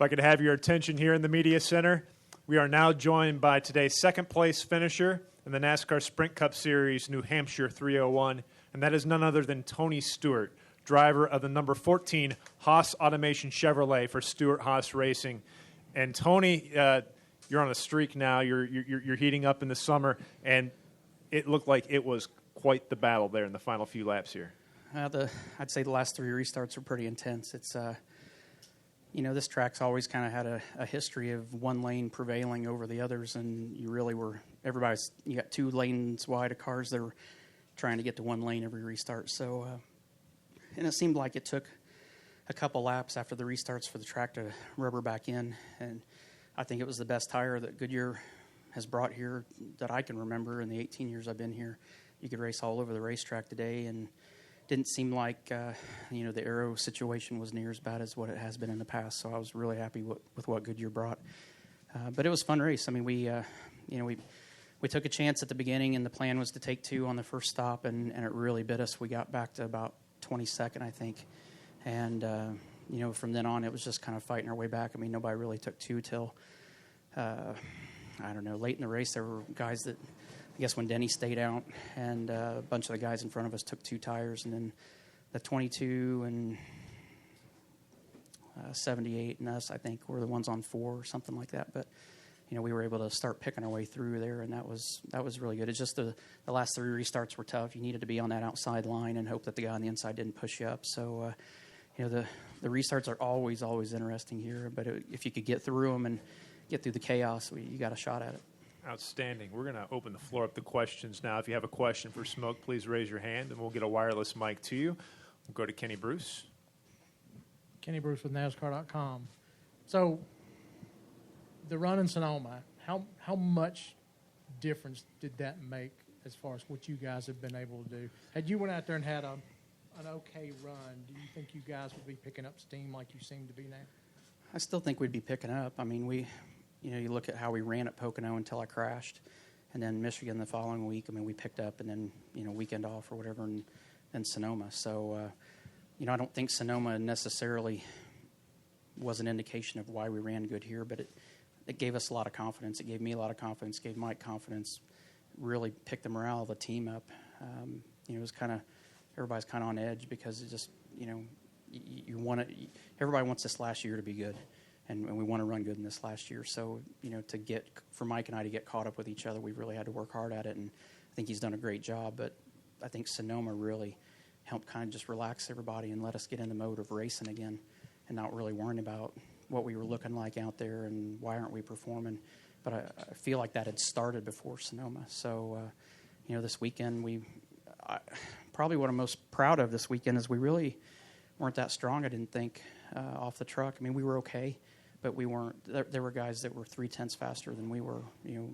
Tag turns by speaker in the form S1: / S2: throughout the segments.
S1: I could have your attention here in the media center, we are now joined by today's second-place finisher in the NASCAR Sprint Cup Series New Hampshire 301, and that is none other than Tony Stewart, driver of the number 14 Haas Automation Chevrolet for Stewart Haas Racing. And Tony, you're on a streak now. You're heating up in the summer, and it looked like it was quite the battle there in the final few laps here.
S2: I'd say the last three restarts were pretty intense. It's this track's always kind of had a history of one lane prevailing over the others, and you got 2 lanes wide of cars that were trying to get to one lane every restart. So, and it seemed like it took a couple laps after the restarts for the track to rubber back in, and I think it was the best tire that Goodyear has brought here that I can remember in the 18 years I've been here. You could race all over the racetrack today, and didn't seem like the aero situation was near as bad as what it has been in the past. So I was really happy with what Goodyear brought. But it was a fun race. I mean, we took a chance at the beginning, and the plan was to take 2 on the first stop, and it really bit us. We got back to about 22nd, I think, and from then on it was just kind of fighting our way back. I mean, nobody really took 2 till late in the race. There were guys that, I guess, when Denny stayed out, and a bunch of the guys in front of us took 2 tires, and then the 22 and 78 and us, I think, were the ones on 4 or something like that. But we were able to start picking our way through there, and that was really good. It's just the last 3 restarts were tough. You needed to be on that outside line and hope that the guy on the inside didn't push you up. So the restarts are always interesting here. But if you could get through them and get through the chaos, you got a shot at it.
S1: Outstanding. We're going to open the floor up to questions now. If you have a question for Smoke, please raise your hand, and we'll get a wireless mic to you. We'll go to Kenny Bruce.
S3: Kenny Bruce with NASCAR.com. So the run in Sonoma, how much difference did that make as far as what you guys have been able to do? Had you went out there and had an okay run, do you think you guys would be picking up steam like you seem to be now?
S2: I still think we'd be picking up. I mean, you look at how we ran at Pocono until I crashed, and then Michigan the following week. I mean, we picked up, and then weekend off or whatever, and then Sonoma. So, I don't think Sonoma necessarily was an indication of why we ran good here, but it gave us a lot of confidence. It gave me a lot of confidence. Gave Mike confidence. Really picked the morale of the team up. It was kind of everybody's kind of on edge because it just you want it. Everybody wants this last year to be good. And we want to run good in this last year. So, for Mike and I to get caught up with each other, we really had to work hard at it. And I think he's done a great job. But I think Sonoma really helped kind of just relax everybody and let us get in the mode of racing again and not really worrying about what we were looking like out there and why aren't we performing. But I feel like that had started before Sonoma. So, this weekend, probably what I'm most proud of this weekend is we really weren't that strong, I didn't think, off the truck. I mean, we were okay, but we weren't. There were guys that were 0.3 faster than we were,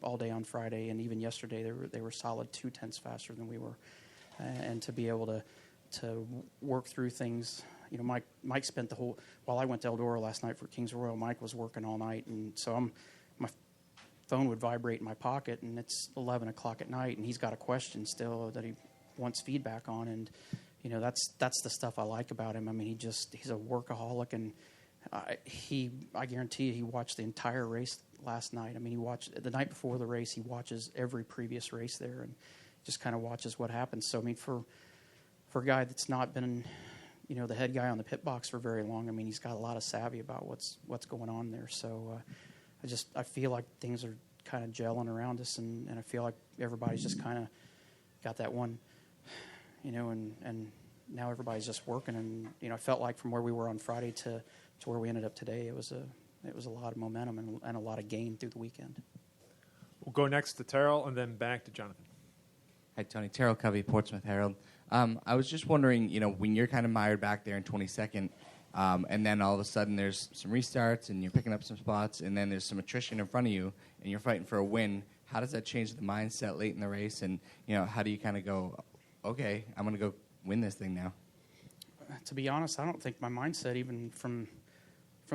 S2: all day on Friday, and even yesterday they were solid 0.2 faster than we were. And to be able to work through things, Mike spent while I went to Eldora last night for Kings Royal, Mike was working all night, and so my phone would vibrate in my pocket, and it's 11 o'clock at night, and he's got a question still that he wants feedback on, and that's the stuff I like about him. I mean, he's a workaholic, and I guarantee you he watched the entire race last night. I mean, he watched the night before the race. He watches every previous race there, and just kind of watches what happens. So I mean, for a guy that's not been, the head guy on the pit box for very long, I mean, he's got a lot of savvy about what's going on there. So I feel like things are kind of gelling around us, and I feel like everybody's just kind of got that one. And now everybody's just working, and I felt like from where we were on Friday to where we ended up today, it was a lot of momentum and a lot of gain through the weekend.
S1: We'll go next to Terrell and then back to Jonathan.
S4: Hi, Tony. Terrell Covey, Portsmouth Herald. I was just wondering, when you're kind of mired back there in 22nd, and then all of a sudden there's some restarts and you're picking up some spots, and then there's some attrition in front of you, and you're fighting for a win. How does that change the mindset late in the race? And how do you kind of go, okay, I'm going to go win this thing now?
S2: To be honest, I don't think my mindset, even from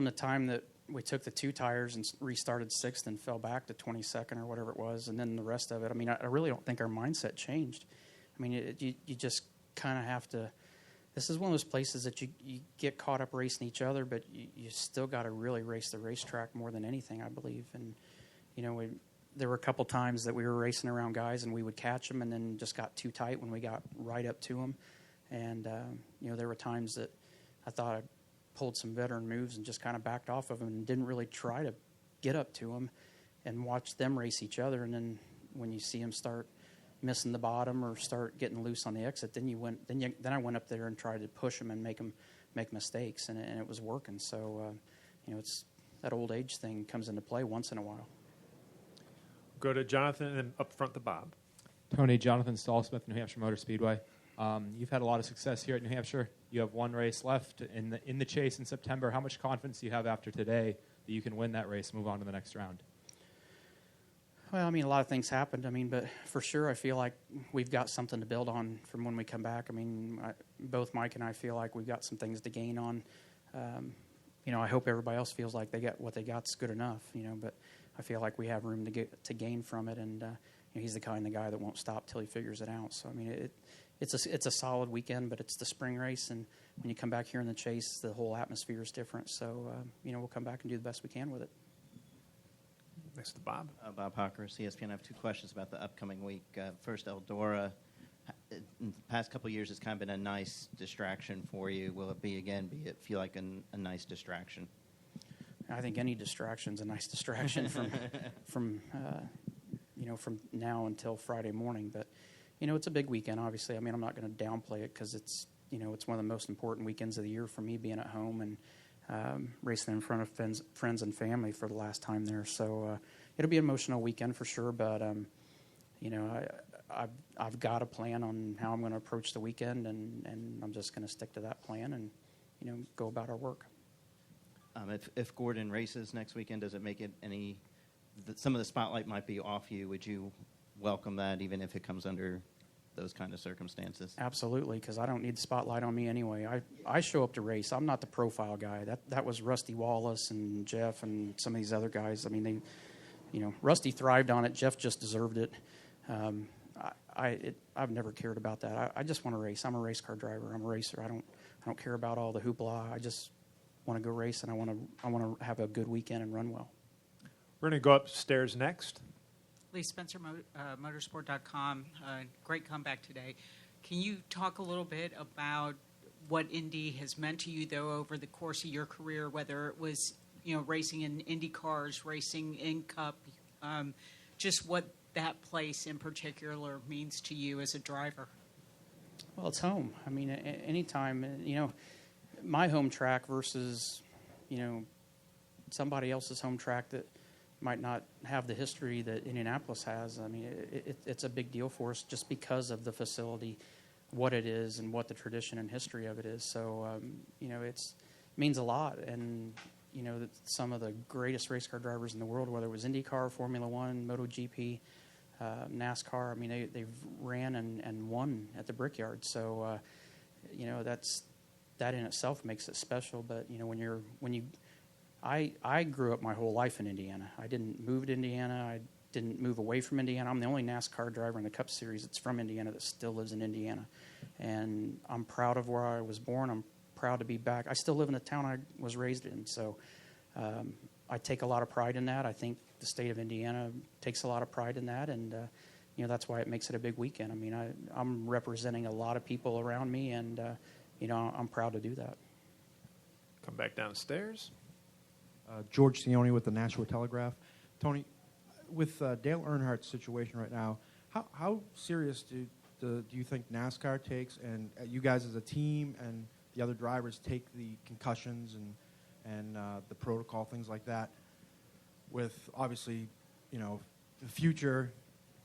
S2: the time that we took the 2 tires and restarted 6th and fell back to 22nd or whatever it was, and then the rest of it, I mean, I really don't think our mindset changed. I mean, you just kind of have to – this is one of those places that you get caught up racing each other, but you still got to really race the racetrack more than anything, I believe. And, there were a couple times that we were racing around guys and we would catch them and then just got too tight when we got right up to them. And, there were times that I thought I pulled some veteran moves and just kind of backed off of them and didn't really try to get up to them and watch them race each other. And then when you see them start missing the bottom or start getting loose on the exit, then I went up there and tried to push them and make them make mistakes, and it was working. So, it's that old age thing comes into play once in a while.
S1: Go to Jonathan and then up front to Bob.
S5: Tony, Jonathan Stallsmith, New Hampshire Motor Speedway. You've had a lot of success here at New Hampshire. You have one race left in the chase in September. How much confidence do you have after today that you can win that race, move on to the next round?
S2: Well, a lot of things happened. but for sure I feel like we've got something to build on from when we come back. Both Mike and I feel like we've got some things to gain on. I hope everybody else feels like they got what they got's good enough, but I feel like we have room to gain from it. And he's the kind of guy that won't stop till he figures it out. So, it's a solid weekend, but it's the spring race. And when you come back here in the chase, the whole atmosphere is different. So, we'll come back and do the best we can with it.
S1: Next to Bob.
S6: Bob Hawker, CSPN. I have two questions about the upcoming week. First, Eldora. In the past couple of years, it's kind of been a nice distraction for you. Will it be again? Feel like a nice distraction?
S2: I think any distraction's a nice distraction from now until Friday morning. But it's a big weekend. Obviously, I'm not going to downplay it because it's one of the most important weekends of the year for me, being at home and racing in front of friends and family for the last time there. So it'll be an emotional weekend for sure. But I've got a plan on how I'm going to approach the weekend, and I'm just going to stick to that plan and go about our work.
S6: If Gordon races next weekend, does it make it some of the spotlight might be off you? Would you welcome that, even if it comes under those kind of circumstances?
S2: Absolutely, because I don't need the spotlight on me anyway. I show up to race. I'm not the profile guy. That was Rusty Wallace and Jeff and some of these other guys. Rusty thrived on it. Jeff just deserved it. I've never cared about that. I just want to race. I'm a race car driver. I'm a racer. I don't care about all the hoopla. I just want to go race, and I want to have a good weekend and run well.
S1: We're going to go upstairs next.
S7: Lee Spencer, motorsport.com. Great comeback today. Can you talk a little bit about what Indy has meant to you, though, over the course of your career, whether it was racing in Indy cars, racing in Cup, just what that place in particular means to you as a driver?
S2: Well, it's home. Anytime, my home track versus, somebody else's home track that might not have the history that Indianapolis has. It's a big deal for us just because of the facility, what it is, and what the tradition and history of it is. So, it means a lot. And, some of the greatest race car drivers in the world, whether it was IndyCar, Formula One, MotoGP, NASCAR, they've ran and won at the Brickyard. So, that in itself makes it special. But, I grew up my whole life in Indiana. I didn't move to Indiana. I didn't move away from Indiana. I'm the only NASCAR driver in the Cup Series that's from Indiana that still lives in Indiana. And I'm proud of where I was born. I'm proud to be back. I still live in the town I was raised in. So I take a lot of pride in that. I think the state of Indiana takes a lot of pride in that. And, that's why it makes it a big weekend. I'm representing a lot of people around me, and, I'm proud to do that.
S1: Come back downstairs.
S8: George Sione with the Nashua Telegraph. Tony, with Dale Earnhardt's situation right now, how serious do you think NASCAR takes, and you guys as a team and the other drivers take the concussions and the protocol, things like that, with obviously, the future,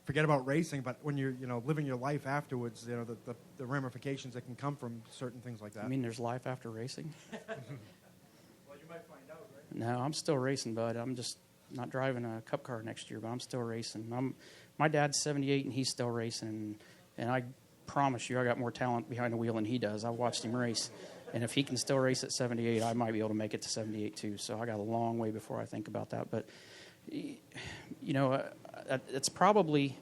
S8: forget about racing, but when you're, living your life afterwards, the ramifications that can come from certain things like that.
S2: There's life after racing?
S8: Well, you might find out, right?
S2: No, I'm still racing, bud. I'm just not driving a Cup car next year, but I'm still racing. My dad's 78, and he's still racing, and I promise you I got more talent behind the wheel than he does. I've watched him race, and if he can still race at 78, I might be able to make it to 78 too, so I got a long way before I think about that. But, it's probably,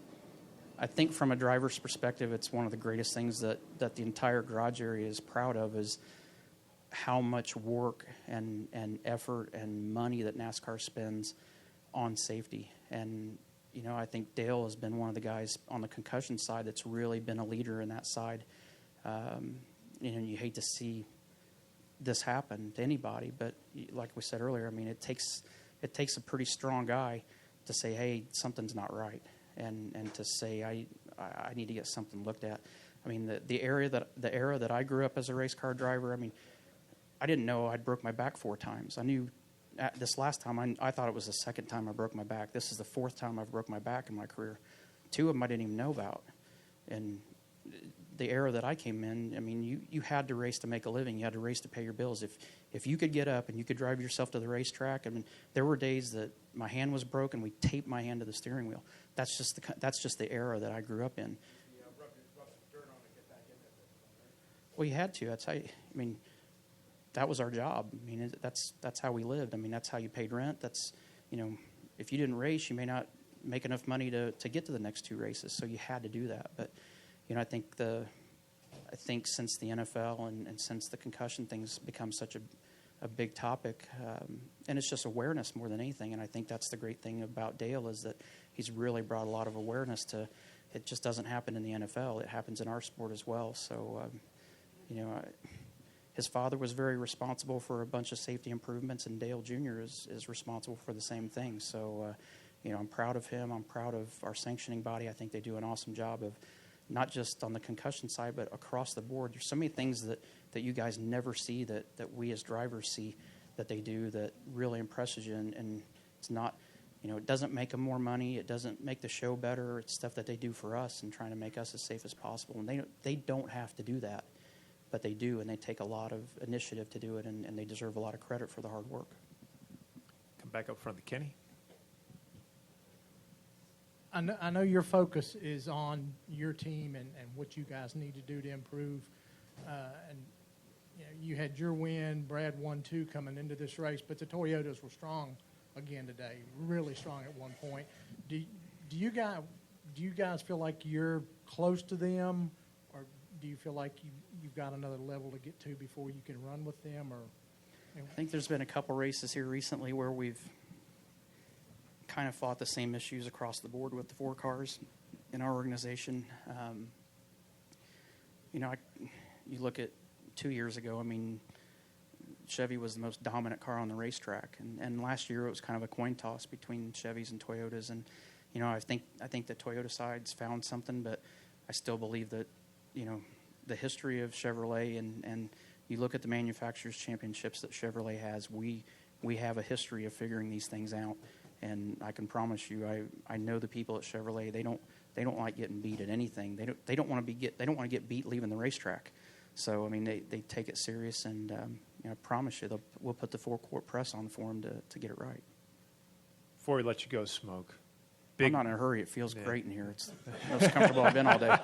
S2: I think from a driver's perspective, it's one of the greatest things that the entire garage area is proud of is how much work and effort and money that NASCAR spends on safety. And, you know, I think Dale has been one of the guys on the concussion side that's really been a leader in that side. You know, you hate to see this happen to anybody, but like we said earlier, I mean, it takes a pretty strong guy to say, hey, something's not right, and to say I need to get something looked at. I mean, the era that I grew up as a race car driver, I mean, I didn't know I'd broke my back 4 times. I knew this last time, I thought it was the second time I broke my back. This is the 4th time I've broke my back in my career. 2 of them I didn't even know about. And the era that I came in, I mean, you had to race to make a living. You had to race to pay your bills. If you could get up and you could drive yourself to the racetrack, I mean, there were days that my hand was broken. We taped my hand to the steering wheel. That's just the era that I grew up in. Well, you had to. That's how. I mean, that was our job. I mean, that's how we lived. I mean, that's how you paid rent. That's, you know, if you didn't race, you may not make enough money to get to the next 2 races. So you had to do that. But, you know, I think since the NFL and since the concussion thing's become such a big topic, and it's just awareness more than anything. And I think that's the great thing about Dale is that he's really brought a lot of awareness to. It just doesn't happen in the NFL. It happens in our sport as well. So, you know. His father was very responsible for a bunch of safety improvements, and Dale Jr. is responsible for the same thing. So, you know, I'm proud of him. I'm proud of our sanctioning body. I think they do an awesome job of not just on the concussion side, but across the board. There's so many things that you guys never see that we as drivers see that they do that really impresses you. And it's not, you know, it doesn't make them more money. It doesn't make the show better. It's stuff that they do for us and trying to make us as safe as possible. And they don't have to do that. But they do, and they take a lot of initiative to do it, and they deserve a lot of credit for the hard work.
S1: Come back up front to Kenny.
S3: I know your focus is on your team and what you guys need to do to improve. And you know, you had your win. Brad won 2 coming into this race, but the Toyotas were strong again today, really strong at one point. Do you guys feel like you're close to them, or do you feel like you've got another level to get to before you can run with them? Or you know?
S2: I think there's been a couple races here recently where we've kind of fought the same issues across the board with the 4 cars in our organization. You know, you look at 2 years ago, I mean, Chevy was the most dominant car on the racetrack. And last year it was kind of a coin toss between Chevys and Toyotas. And, you know, I think the Toyota side's found something, but I still believe that, you know, the history of Chevrolet and you look at the manufacturers' championships that Chevrolet has, we have a history of figuring these things out. And I can promise you, I know the people at Chevrolet. They don't like getting beat at anything. They don't want to get beat leaving the racetrack. So I mean, they take it serious, and you know, I promise you, we'll put the 4-quart press on for them to get it right.
S1: Before we let you go, Smoke.
S2: I'm not in a hurry. It feels great in here. It's the most comfortable I've been all day.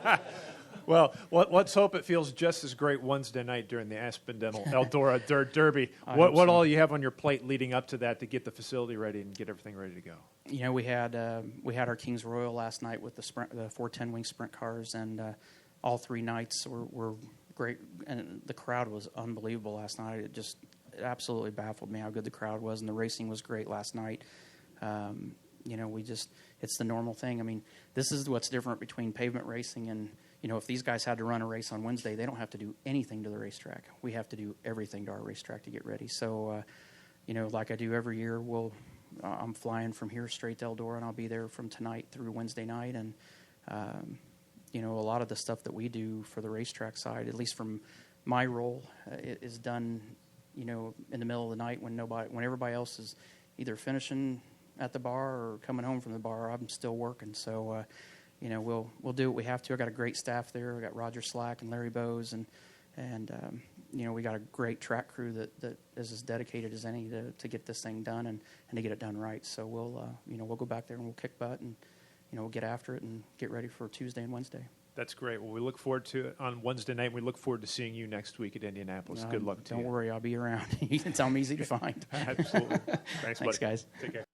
S1: Well, let's hope it feels just as great Wednesday night during the Aspendale Eldora Dirt Derby. What all you have on your plate leading up to that to get the facility ready and get everything ready to go?
S2: You know, we had our Kings Royal last night with the 410 wing sprint cars, and all 3 nights were great, and the crowd was unbelievable last night. It absolutely baffled me how good the crowd was, and the racing was great last night. You know, it's the normal thing. I mean, this is what's different between pavement racing and, you know, if these guys had to run a race on Wednesday, they don't have to do anything to the racetrack. We have to do everything to our racetrack to get ready. So, you know, like I do every year, I'm flying from here straight to Eldora, and I'll be there from tonight through Wednesday night. And, you know, a lot of the stuff that we do for the racetrack side, at least from my role, is done, you know, in the middle of the night when everybody else is either finishing at the bar or coming home from the bar. I'm still working. So, you know, we'll do what we have to. I got a great staff there. I got Roger Slack and Larry Bowes, and you know, we got a great track crew that is as dedicated as any to get this thing done and to get it done right. So we'll go back there and we'll kick butt and, you know, we'll get after it and get ready for Tuesday and Wednesday.
S1: That's great. Well, we look forward to it on Wednesday night. We look forward to seeing you next week at Indianapolis. Good luck to you.
S2: Don't worry, I'll be around. I'm easy to find.
S1: Absolutely. Thanks, buddy.
S2: Thanks, guys.
S1: Take care.